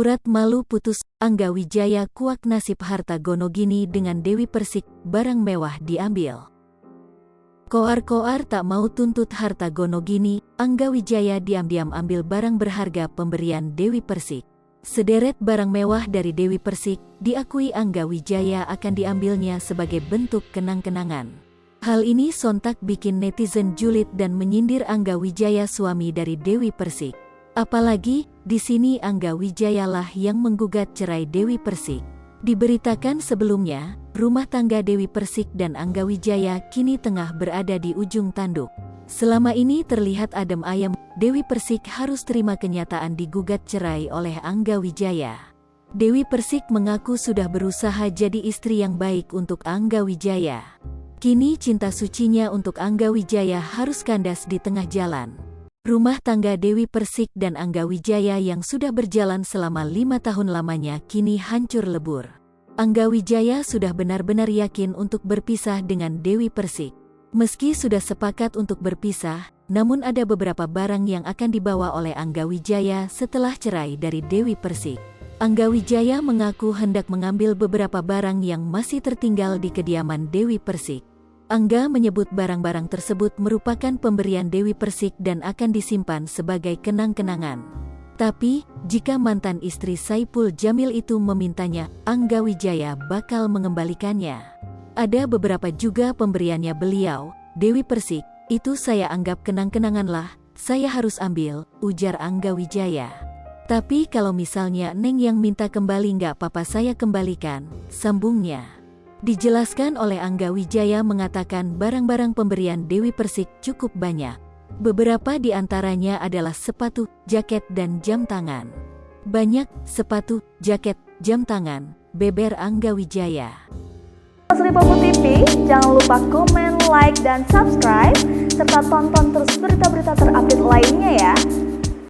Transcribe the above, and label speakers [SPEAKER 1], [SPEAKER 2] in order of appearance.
[SPEAKER 1] Urat malu putus, Angga Wijaya kuak nasib harta Gonogini dengan Dewi Persik, barang mewah diambil. Koar-koar tak mau tuntut harta Gonogini, Angga Wijaya diam-diam ambil barang berharga pemberian Dewi Persik. Sederet barang mewah dari Dewi Persik, diakui Angga Wijaya akan diambilnya sebagai bentuk kenang-kenangan. Hal ini sontak bikin netizen julid dan menyindir Angga Wijaya suami dari Dewi Persik. Apalagi, di sini Angga Wijaya lah yang menggugat cerai Dewi Persik. Diberitakan sebelumnya, rumah tangga Dewi Persik dan Angga Wijaya kini tengah berada di ujung tanduk. Selama ini terlihat adem ayem, Dewi Persik harus terima kenyataan digugat cerai oleh Angga Wijaya. Dewi Persik mengaku sudah berusaha jadi istri yang baik untuk Angga Wijaya. Kini cinta sucinya untuk Angga Wijaya harus kandas di tengah jalan. Rumah tangga Dewi Persik dan Angga Wijaya yang sudah berjalan selama 5 tahun lamanya kini hancur lebur. Angga Wijaya sudah benar-benar yakin untuk berpisah dengan Dewi Persik. Meski sudah sepakat untuk berpisah, namun ada beberapa barang yang akan dibawa oleh Angga Wijaya setelah cerai dari Dewi Persik. Angga Wijaya mengaku hendak mengambil beberapa barang yang masih tertinggal di kediaman Dewi Persik. Angga menyebut barang-barang tersebut merupakan pemberian Dewi Persik dan akan disimpan sebagai kenang-kenangan. Tapi, jika mantan istri Saipul Jamil itu memintanya, Angga Wijaya bakal mengembalikannya. Ada beberapa juga pemberiannya beliau, Dewi Persik, itu saya anggap kenang-kenangan lah, saya harus ambil, ujar Angga Wijaya. Tapi kalau misalnya Neng yang minta kembali nggak apa-apa saya kembalikan, sambungnya. Dijelaskan oleh Angga Wijaya mengatakan barang-barang pemberian Dewi Persik cukup banyak. Beberapa di antaranya adalah sepatu, jaket, dan jam tangan. Banyak sepatu, jaket, jam tangan, beber Angga Wijaya.
[SPEAKER 2] Lipopo TV, jangan lupa komen, like, dan subscribe, serta tonton terus berita-berita terupdate lainnya ya.